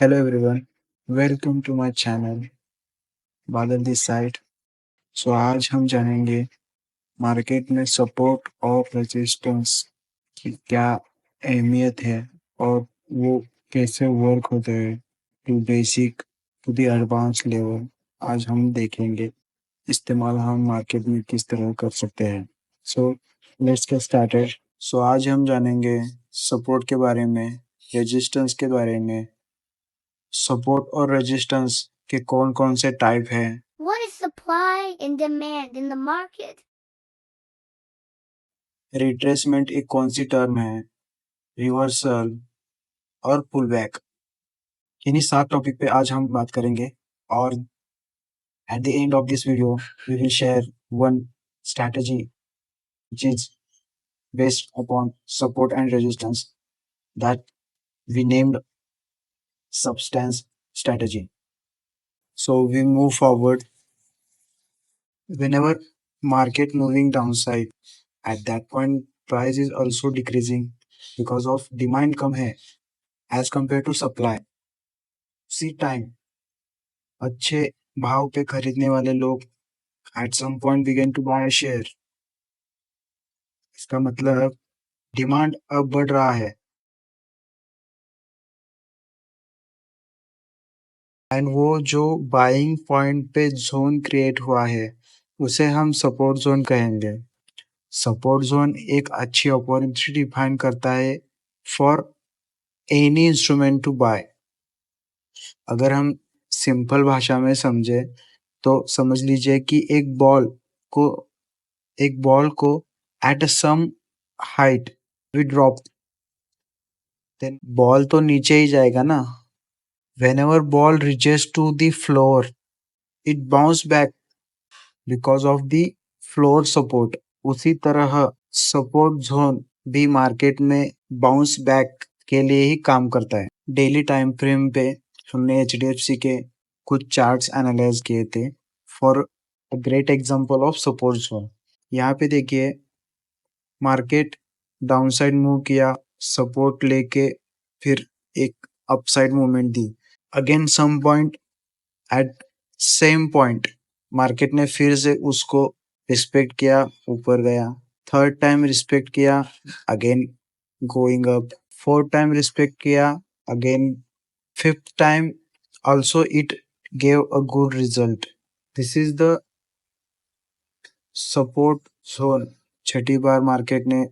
Hello everyone, welcome to my channel बादल this side. आज हम जानेंगे मार्केट में सपोर्ट और रेजिस्टेंस की क्या अहमियत है और वो कैसे वर्क होते हैं to basic to the advance level. आज हम देखेंगे इस्तेमाल हम मार्केट में किस तरह कर सकते हैं। So let's get started. आज हम जानेंगे सपोर्ट के बारे में, रेजिस्टेंस के बारे में। सपोर्ट और रेजिस्टेंस के कौन कौन से टाइप हैं? What is supply and demand in the market? Retracement एक कौन सी टर्म है? रिवर्सल और पुलबैक, इन्हीं 7 टॉपिक पे आज हम बात करेंगे। और at the end of this video we will share one strategy which is based upon support and resistance that we named substance strategy. So we move forward. Whenever market moving downside, at that point price is also decreasing because of demand कम है as compared to supply. उसी time अच्छे भाव पे खरीदने वाले लोग at some point begin to buy a share. इसका मतलब डिमांड अब बढ़ रहा है एंड वो जो बाइंग पॉइंट पे जोन क्रिएट हुआ है उसे हम सपोर्ट जोन कहेंगे। सपोर्ट जोन एक अच्छी अपॉर्चुनिटी डिफाइन करता है for any instrument to buy. अगर हम सिंपल भाषा में समझे तो समझ लीजिए कि को एक बॉल को at some height we drop, then ball तो नीचे ही जाएगा ना। whenever ball reaches to the floor it bounce back because of the floor support। उसी तरह सपोर्ट जोन भी मार्केट में बाउंस बैक के लिए ही काम करता है। डेली टाइम फ्रेम पे हमने HDFC के कुछ चार्ट्स एनालाइज किए थे for a great example of support zone. यहाँ पे देखिए मार्केट डाउनसाइड मूव किया, सपोर्ट लेके फिर एक अपसाइड मूवमेंट दी। Again some point at same point market ने फिर से उसको रिस्पेक्ट किया, ऊपर गया। थर्ड टाइम रिस्पेक्ट किया, again going up. Fourth time respect किया, again fifth time also it gave a good result. This is the support zone. छठी बार मार्केट ने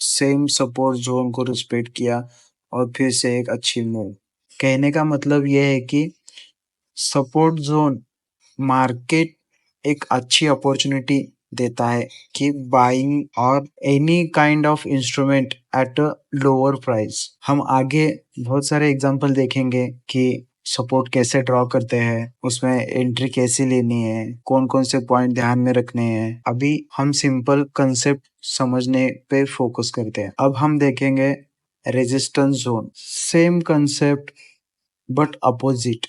सेम सपोर्ट जोन को रिस्पेक्ट किया और फिर से एक अच्छी मूव। कहने का मतलब यह है कि सपोर्ट जोन मार्केट एक अच्छी अपॉर्चुनिटी देता है कि बाइंग और any kind of instrument at a lower price. हम आगे बहुत सारे एग्जांपल देखेंगे कि सपोर्ट कैसे ड्रॉ करते हैं, उसमें एंट्री कैसे लेनी है, कौन कौन से पॉइंट ध्यान में रखने हैं। अभी हम सिंपल कंसेप्ट समझने पे फोकस करते हैं। अब हम देखेंगे resistance zone. Same concept but opposite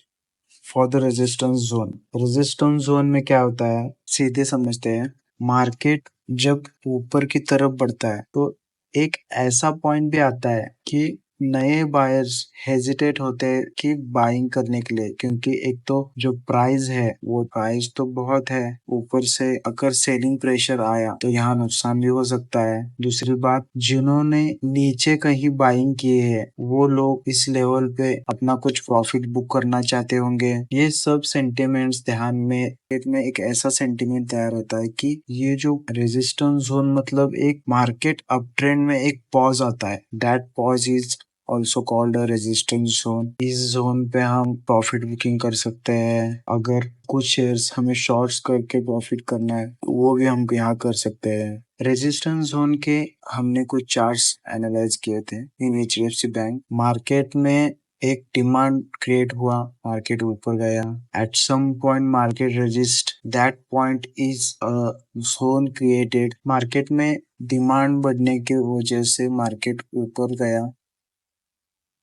for the resistance zone. Resistance zone में क्या होता है, सीधे समझते हैं। मार्केट जब ऊपर की तरफ बढ़ता है तो एक ऐसा पॉइंट भी आता है कि नए बायर्स हेजिटेट होते हैं कि बाइंग करने के लिए, क्योंकि एक तो जो प्राइस है वो प्राइस तो बहुत है, ऊपर से अगर सेलिंग प्रेशर आया तो यहाँ नुकसान भी हो सकता है। दूसरी बात, जिन्होंने नीचे कहीं बाइंग किए है वो लोग इस लेवल पे अपना कुछ प्रॉफिट बुक करना चाहते होंगे। ये सब सेंटिमेंट्स ध्यान में एक ऐसा सेंटिमेंट तैयार होता है कि ये जो रेजिस्टेंस जोन मतलब एक मार्केट अप ट्रेंड में एक पॉज आता है। That pause is also called a resistance zone. इस जोन पे हम प्रॉफिट बुकिंग कर सकते हैं। अगर कुछ शेयर्स हमें शॉर्ट्स करके प्रॉफिट करना है तो वो भी हम यहाँ कर सकते हैं। रेजिस्टेंस जोन के हमने कुछ चार्ट्स एनालाइज किए थे इन HDFC बैंक। मार्केट में एक डिमांड क्रिएट हुआ, मार्केट ऊपर गया। At some point market resist, that point is a zone created. मार्केट में डिमांड बढ़ने की वजह से मार्केट ऊपर गया।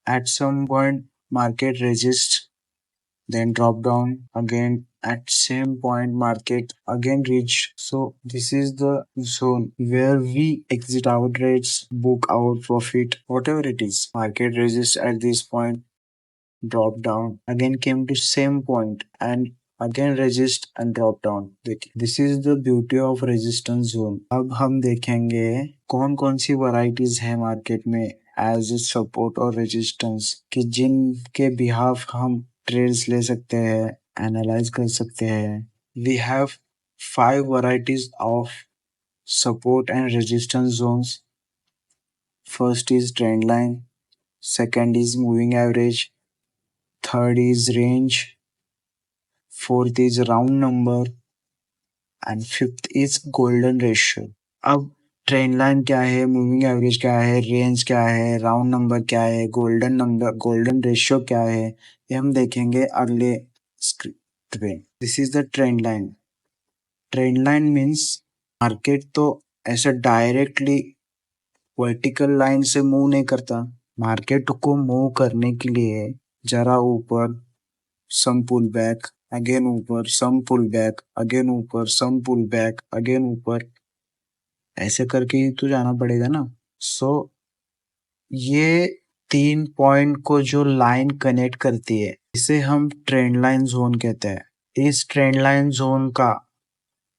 At some point market resist, then drop down again. At same point market again reach. So this is the zone where we exit our trades, book our profit, whatever it is. Market resist at this point, drop down, again came to same point and again resist and drop down. देखिए this is the beauty of resistance zone. अब हम देखेंगे कौन कौन सी varieties है market में as a support और resistance कि जिनके बिहाफ हम ट्रेड्स ले सकते हैं, एनालाइज कर सकते हैं. We have 5 varieties of support and resistance zones. First is trend line, second is moving average, third is range, fourth is round number and fifth is golden ratio. अब trend line क्या है, moving average क्या है, range क्या है, round number क्या है, golden ratio क्या है, ये हम देखेंगे अगले स्क्रिप्ट पे. This is the trend line. Trend line means market तो ऐसे डायरेक्टली वर्टिकल लाइन से मूव नहीं करता. मार्केट को मूव करने के लिए जरा ऊपर some pull back, again ऊपर some pull back, again ऊपर some pull back, again ऊपर, ऐसे करके ही तो जाना पड़ेगा ना. सो ये 3 पॉइंट को जो लाइन कनेक्ट करती है इसे हम ट्रेंड लाइन जोन कहते हैं. इस ट्रेंड लाइन जोन का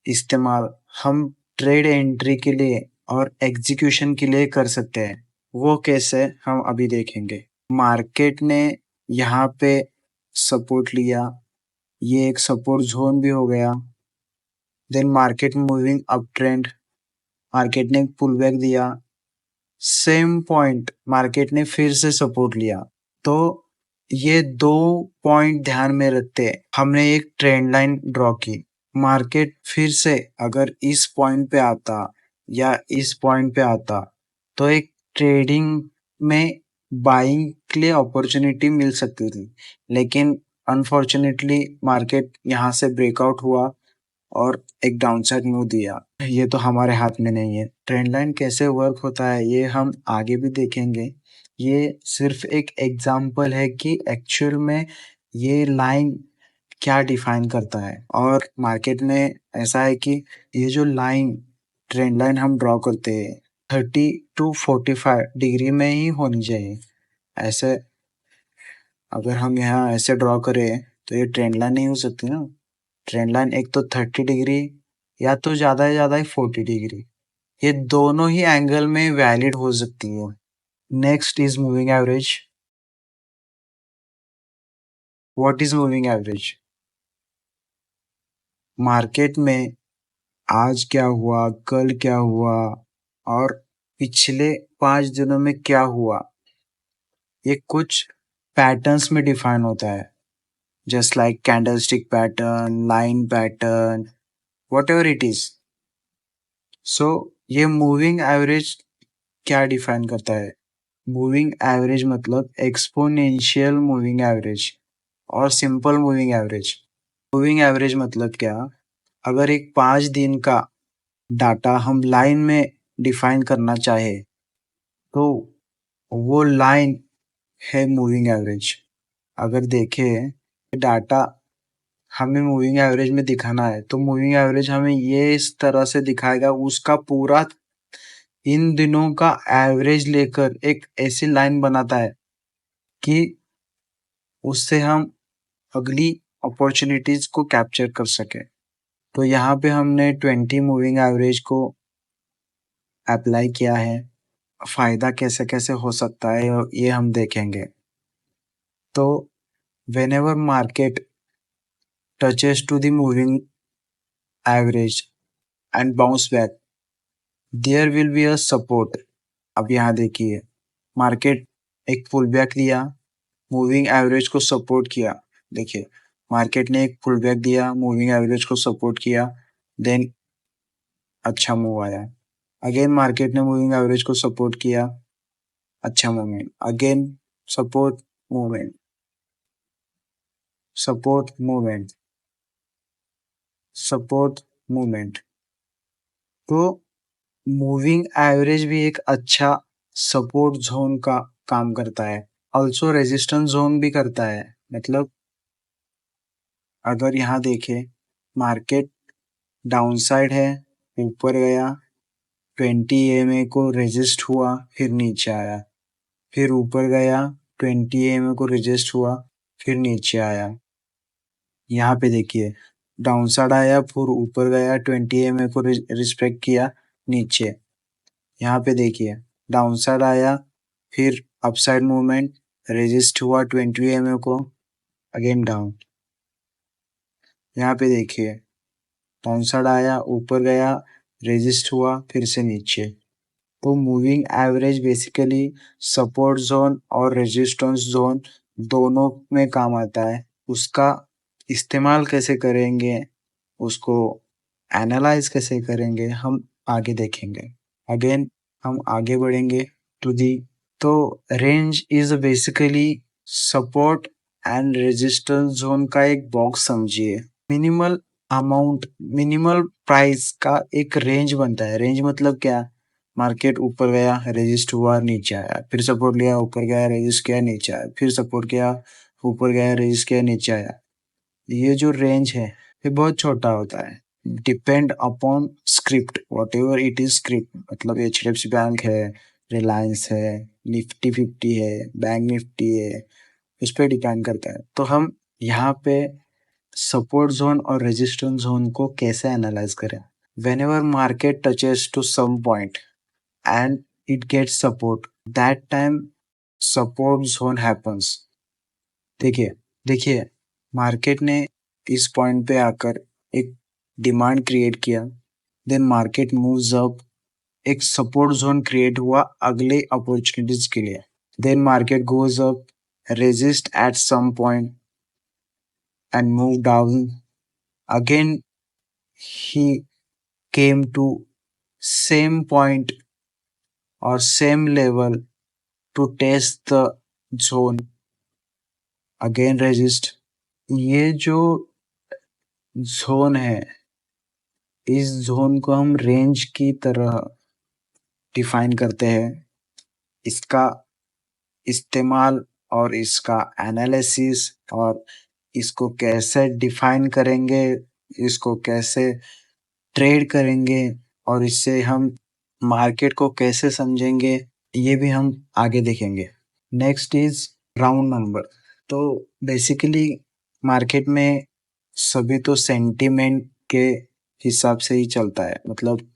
इस्तेमाल हम ट्रेड एंट्री के लिए और एग्जीक्यूशन के लिए कर सकते हैं. वो कैसे हम अभी देखेंगे. मार्केट ने यहाँ पे सपोर्ट लिया, ये एक सपोर्ट जोन भी हो गया. Then market moving up trend, market ने पुल बैक दिया, सेम पॉइंट मार्केट ने फिर से सपोर्ट लिया. तो ये 2 पॉइंट ध्यान में रखते हमने एक ट्रेंड लाइन ड्रॉ की. मार्केट फिर से अगर इस पॉइंट पे आता या इस पॉइंट पे आता तो एक ट्रेडिंग में बाइंग के लिए अपॉर्चुनिटी मिल सकती थी, लेकिन अनफॉर्चुनेटली मार्केट यहाँ से ब्रेकआउट हुआ और एक डाउनसाइड मूव दिया. ये तो हमारे हाथ में नहीं है. ट्रेंड लाइन कैसे वर्क होता है ये हम आगे भी देखेंगे. ये सिर्फ एक एग्जाम्पल है कि एक्चुअल में ये लाइन क्या डिफाइन करता है. और मार्केट में ऐसा है कि ये जो लाइन ट्रेंड लाइन हम ड्रॉ करते हैं 30 to 45 डिग्री में ही होनी चाहिए. ऐसे अगर हम यहाँ ऐसे ड्रॉ करें तो ये ट्रेंड लाइन नहीं हो सकती ना. ट्रेंड लाइन एक तो 30 डिग्री या तो ज़्यादा से ज़्यादा ही 40 डिग्री, ये दोनों ही एंगल में वैलिड हो सकती है. Next is moving average. What is moving average. Market में आज क्या हुआ, कल क्या हुआ और पिछले 5 दिनों में क्या हुआ, ये कुछ पैटर्न्स में डिफाइन होता है. Just like candlestick pattern, line pattern, whatever it is. सो ये मूविंग एवरेज क्या डिफाइन करता है. मूविंग एवरेज मतलब एक्सपोनेंशियल मूविंग एवरेज और simple moving average. Moving average मतलब क्या, अगर एक 5 दिन का डाटा हम लाइन में डिफाइन करना चाहे तो वो लाइन है मूविंग एवरेज. अगर देखें डाटा हमें मूविंग एवरेज में दिखाना है तो मूविंग एवरेज हमें ये इस तरह से दिखाएगा, उसका पूरा इन दिनों का एवरेज लेकर एक ऐसी लाइन बनाता है कि उससे हम अगली अपॉर्चुनिटीज को कैप्चर कर सके. तो यहाँ पे हमने 20 मूविंग एवरेज को अप्लाई किया है. फायदा कैसे कैसे हो सकता है ये हम देखेंगे. तो whenever market touches to the moving average and bounce back, there will be a support. अब यहाँ देखिए मार्केट एक पुल बैक दिया, मूविंग एवरेज को सपोर्ट किया. देखिए मार्केट ने एक पुल बैक दिया, मूविंग एवरेज को सपोर्ट किया, देन अच्छा मूव आया. अगेन मार्केट ने मूविंग एवरेज को सपोर्ट किया, अच्छा movement, again support movement, support movement, support movement. तो मूविंग एवरेज भी एक अच्छा सपोर्ट जोन का काम करता है, ऑल्सो रेजिस्टेंस जोन भी करता है. मतलब अगर यहाँ देखें मार्केट डाउनसाइड है, ऊपर गया, 20 EMA को रेजिस्ट हुआ, फिर नीचे आया, फिर ऊपर गया, 20 EMA को रेजिस्ट हुआ, फिर नीचे आया। यहाँ पे देखिए डाउन साइड आया, फिर ऊपर गया, 20 EMA को रिस्पेक्ट किया, नीचे। यहाँ पे देखिए डाउन साइड आया, फिर अपसाइड मूवमेंट, रेजिस्ट हुआ 20 EMA को, अगेन डाउन। यहाँ पे देखिए डाउन साइड आया, ऊपर गया, रेजिस्ट हुआ, फिर से नीचे। तो moving average basically support zone और रेजिस्टेंस जोन दोनों में काम आता है। उसका इस्तेमाल कैसे करेंगे, उसको एनालाइज कैसे करेंगे, हम आगे देखेंगे। अगेन हम आगे बढ़ेंगे टू दी। तो range is basically support and resistance zone का एक बॉक्स समझिए। मिनिमल अमाउंट, मिनिमल प्राइस का एक रेंज बनता है। रेंज मतलब क्या? मार्केट ऊपर गया, रेजिस्ट हुआ, नीचे आया, फिर सपोर्ट लिया, ऊपर गया, रेजिस्ट किया, नीचे आया, फिर सपोर्ट किया, ऊपर गया, रेजिस्ट किया, नीचे आया। ये जो रेंज है ये बहुत छोटा होता है। Depend upon script, what ever it is script, मतलब HDFC बैंक है, रिलायंस है, निफ्टी 50 है, बैंक निफ्टी है, उस पर डिपेंड करता है। तो हम यहाँ पे सपोर्ट जोन और रेजिस्टेंस जोन को कैसे एनालाइज करें? Whenever market touches to some point and it gets support, that time support zone happens. देखिए देखिए मार्केट ने इस पॉइंट पे आकर एक डिमांड क्रिएट किया, देन मार्केट मूव्स अप, एक सपोर्ट जोन क्रिएट हुआ अगले अपॉर्चुनिटीज के लिए, then market goes up, resist at some point and move down, again he came to same point or same level to test the zone, again resist। ये जो zone है, इस zone को हम रेंज की तरह डिफाइन करते हैं। इसका इस्तेमाल और इसका एनालिसिस और इसको कैसे डिफाइन करेंगे, इसको कैसे ट्रेड करेंगे और इससे हम मार्केट को कैसे समझेंगे, ये भी हम आगे देखेंगे। Next is round number. तो बेसिकली मार्केट में सभी तो सेंटिमेंट के हिसाब से ही चलता है, मतलब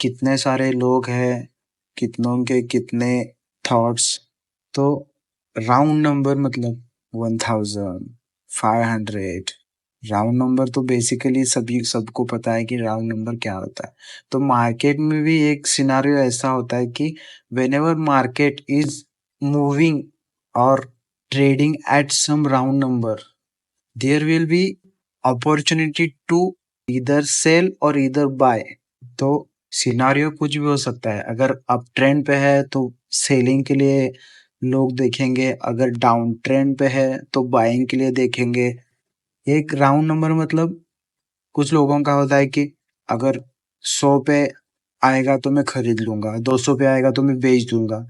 कितने सारे लोग हैं, कितनों के कितने थॉट्स। तो राउंड नंबर मतलब 1000, 500, राउंड नंबर तो बेसिकली सभी सबको पता है कि राउंड नंबर क्या होता है। तो मार्केट में भी एक सिनारियो ऐसा होता है कि whenever market is moving or trading at some round number, there will be opportunity to either sell or either buy। तो सिनारियो कुछ भी हो सकता है। अगर अप ट्रेंड पे है तो सेलिंग के लिए लोग देखेंगे, अगर डाउन ट्रेंड पे है तो बाइंग के लिए देखेंगे। एक राउंड नंबर मतलब कुछ लोगों का होता है कि अगर 100 पे आएगा तो मैं खरीद लूंगा, 200 पे आएगा तो मैं बेच दूंगा।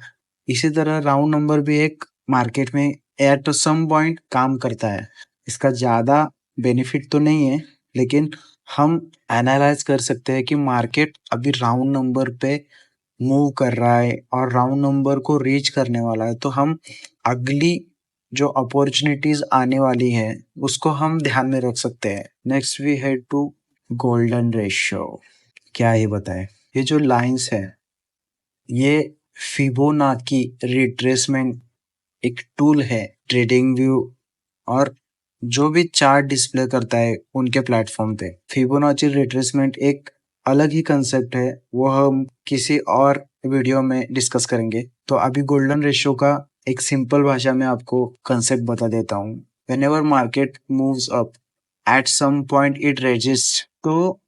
इसी तरह राउंड नंबर भी एक मार्केट में एट सम पॉइंट काम करता है। इसका ज़्यादा बेनिफिट तो नहीं है, लेकिन हम एनालाइज कर सकते हैं कि मार्केट अभी राउंड नंबर पे मूव कर रहा है और राउंड नंबर को रीच करने वाला है। तो हम अगली जो अपॉर्चुनिटीज आने वाली है उसको हम ध्यान में रख सकते हैं। Next we head to golden ratio. क्या ये बताएं? ये जो लाइंस है ये फिबोनाची रिट्रेसमेंट एक टूल है ट्रेडिंग व्यू और जो भी चार्ट डिस्प्ले करता है उनके प्लेटफॉर्म पे। फिबोनाची रिट्रेसमेंट एक अलग ही कंसेप्ट है, वो हम किसी और वीडियो में डिस्कस करेंगे। तो अभी गोल्डन रेशियो का एक सिंपल भाषा में आपको कंसेप्ट बता देता हूँ। Whenever market moves up at some point it resist. तो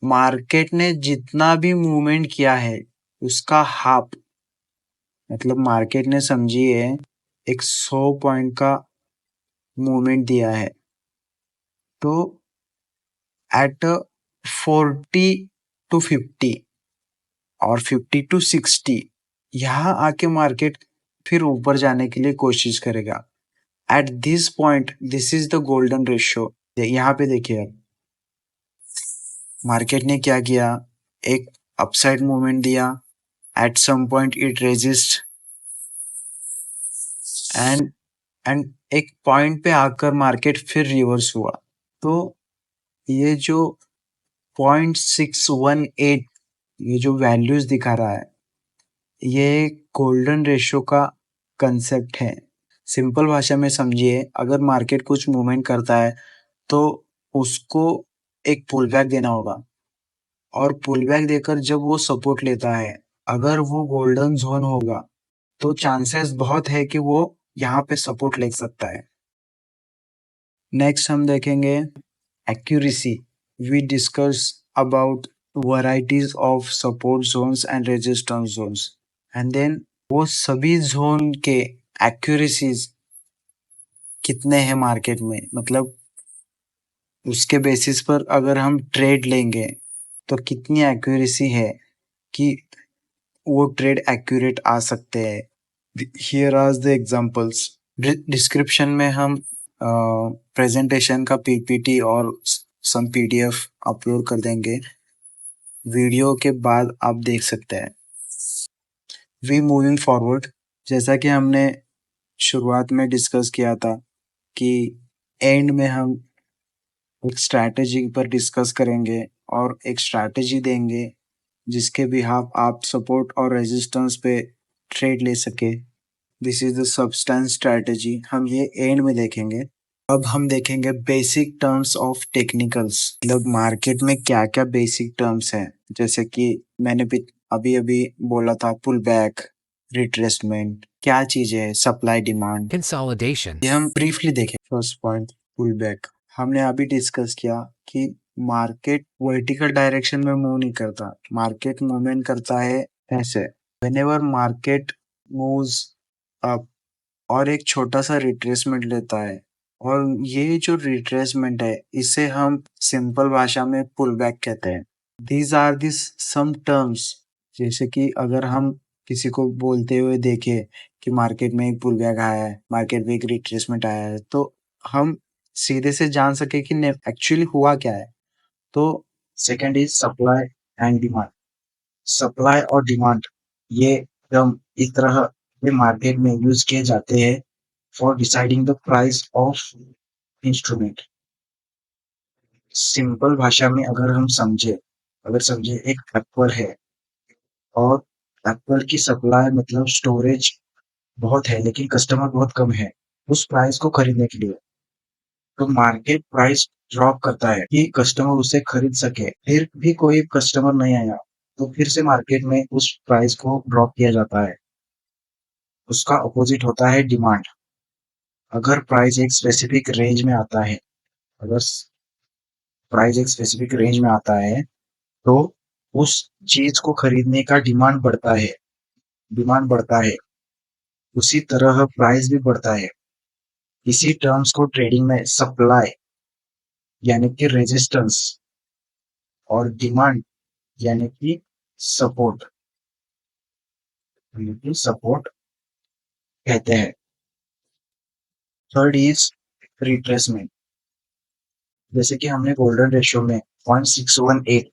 मार्केट ने जितना भी मूवमेंट किया है उसका हाफ, मतलब मार्केट ने समझिए एक 100 पॉइंट का मूवमेंट दिया है, तो एट 40 to 50 और 50 to 60 यहाँ आके मार्केट फिर ऊपर जाने के लिए कोशिश करेगा। At this point this is the golden ratio. यहाँ पे देखिए मार्केट ने क्या किया, एक अपसाइड मूवमेंट दिया, at some point it resist and एक पॉइंट पे आकर मार्केट फिर रिवर्स हुआ। तो ये जो 0.618 ये जो वैल्यूज दिखा रहा है, ये गोल्डन रेशियो का कंसेप्ट है। सिंपल भाषा में समझिए, अगर मार्केट कुछ मूवमेंट करता है तो उसको एक पुल बैक देना होगा, और पुल बैक देकर जब वो सपोर्ट लेता है, अगर वो गोल्डन जोन होगा तो चांसेस बहुत है कि वो यहाँ पे सपोर्ट ले सकता है। नेक्स्ट हम देखेंगे accuracy. We discuss about varieties of support zones and resistance zones, and then वो सभी जोन के एक्यूरेसीज कितने हैं मार्केट में, मतलब उसके बेसिस पर अगर हम ट्रेड लेंगे तो कितनी एक्यूरेसी है कि वो ट्रेड एक्यूरेट आ सकते हैं। Here are the examples. Description में हम प्रेजेंटेशन का पीपीटी और सम पीडीएफ अपलोड कर देंगे, वीडियो के बाद आप देख सकते हैं। वी मूविंग फॉरवर्ड, जैसा कि हमने शुरुआत में डिस्कस किया था कि एंड में हम एक स्ट्रैटेजी पर डिस्कस करेंगे और एक स्ट्रैटेजी देंगे जिसके बिहाफ आप सपोर्ट और रेजिस्टेंस पे ट्रेड ले सके। This is the substance strategy, हम ये एंड में देखेंगे। अब हम देखेंगे बेसिक टर्म्स ऑफ टेक्निकल्स, मतलब मार्केट में क्या क्या बेसिक टर्म्स हैं, जैसे कि मैंने भी अभी अभी बोला था पुल बैक, रिट्रेसमेंट, क्या चीज है, सप्लाई डिमांड, Consolidation. ये हम ब्रीफली देखें। फर्स्ट पॉइंट पुल बैक, हमने अभी डिस्कस किया कि मार्केट वर्टिकल डायरेक्शन में मूव नहीं करता, मार्केट मूवमेंट करता है ऐसे। व्हेनेवर मार्केट मूव्स अप और एक छोटा सा रिट्रेसमेंट लेता है, और ये जो रिट्रेसमेंट है इसे हम सिंपल भाषा में पुल बैक कहते हैं। These are this some terms, जैसे कि अगर हम किसी को बोलते हुए देखें कि मार्केट में एक पुल बैक आया है, मार्केट में एक रिट्रेसमेंट आया है, तो हम सीधे से जान सके कि एक्चुअली हुआ क्या है। तो second is supply and demand. Supply और डिमांड ये टर्म इस तरह के मार्केट में यूज किए जाते हैं for deciding the price of instrument. Simple भाषा में अगर हम अगर समझे एक एप्पल है और एप्पल की सप्लाई मतलब स्टोरेज बहुत है लेकिन कस्टमर बहुत कम है उस प्राइस को खरीदने के लिए, तो मार्केट प्राइस ड्रॉप करता है कि कस्टमर उसे खरीद सके। फिर भी कोई कस्टमर नहीं आया तो फिर से मार्केट में उस प्राइस को ड्रॉप किया जाता है। उसका अपोजिट होता है डिमांड। अगर प्राइस एक स्पेसिफिक रेंज में आता है, अगर प्राइस एक स्पेसिफिक रेंज में आता है तो उस चीज को खरीदने का डिमांड बढ़ता है, उसी तरह प्राइस भी बढ़ता है। इसी टर्म्स को ट्रेडिंग में सप्लाई यानी कि रेजिस्टेंस और डिमांड यानी कि सपोर्ट कहते हैं। थर्ड इज रिट्रेसमेंट, जैसे कि हमने गोल्डन रेशियो में 0.618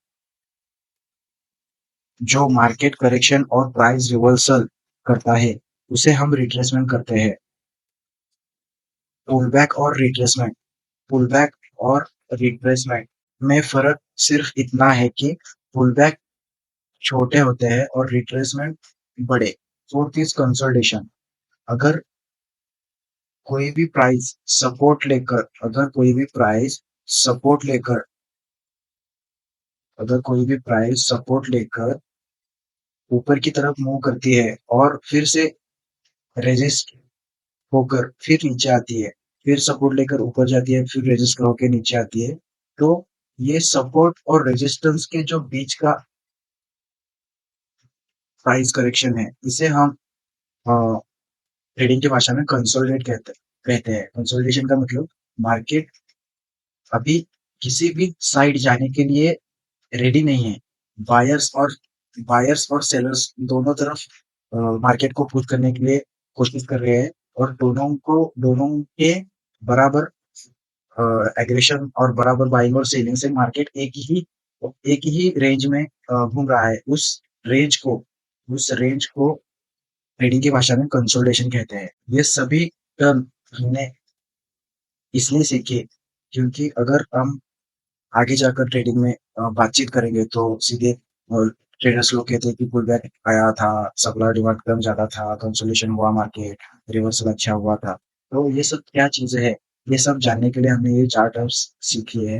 जो मार्केट करेक्शन और प्राइस रिवर्सल करता है उसे हम रिट्रेसमेंट कहते हैं। पुल बैक और रिट्रेसमेंट में फर्क सिर्फ इतना है कि पुल बैक छोटे होते हैं और रिट्रेसमेंट बड़े। फोर्थ इज कंसोलिडेशन, अगर कोई भी प्राइस सपोर्ट लेकर अगर कोई भी प्राइस सपोर्ट लेकर ऊपर की तरफ मूव करती है और फिर से रेजिस्ट होकर फिर नीचे आती है, फिर सपोर्ट लेकर ऊपर जाती है, फिर रेजिस्ट होकर नीचे आती है, तो ये सपोर्ट और रेजिस्टेंस के जो बीच का प्राइस करेक्शन है इसे हम ट्रेडिंग की भाषा में कंसोलिडेट कहते हैं। कंसोलिडेशन का मतलब मार्केट अभी किसी भी साइड जाने के लिए रेडी नहीं है। बायर्स और सेलर्स दोनों तरफ मार्केट को पुश करने के लिए कोशिश कर रहे हैं, और दोनों के बराबर एग्रेशन और बराबर बाइंग और सेलिंग से मार्केट एक ही रेंज में घूम रहा है। उस रेंज को ट्रेडिंग की भाषा में कंसोलिडेशन कहते हैं। ये सभी टर्म हमने इसलिए सीखी क्योंकि अगर हम आगे जाकर ट्रेडिंग में बातचीत करेंगे तो सीधे ट्रेडर्स लोग कहते हैं कि पुल बैक आया था, सप्लाई डिमांड कम ज़्यादा था, कंसोलिडेशन हुआ मार्केट, रिवर्सल अच्छा हुआ था। तो ये सब क्या चीज़ें हैं, ये सब जानने के लिए हमने ये चार्ट सीखी है।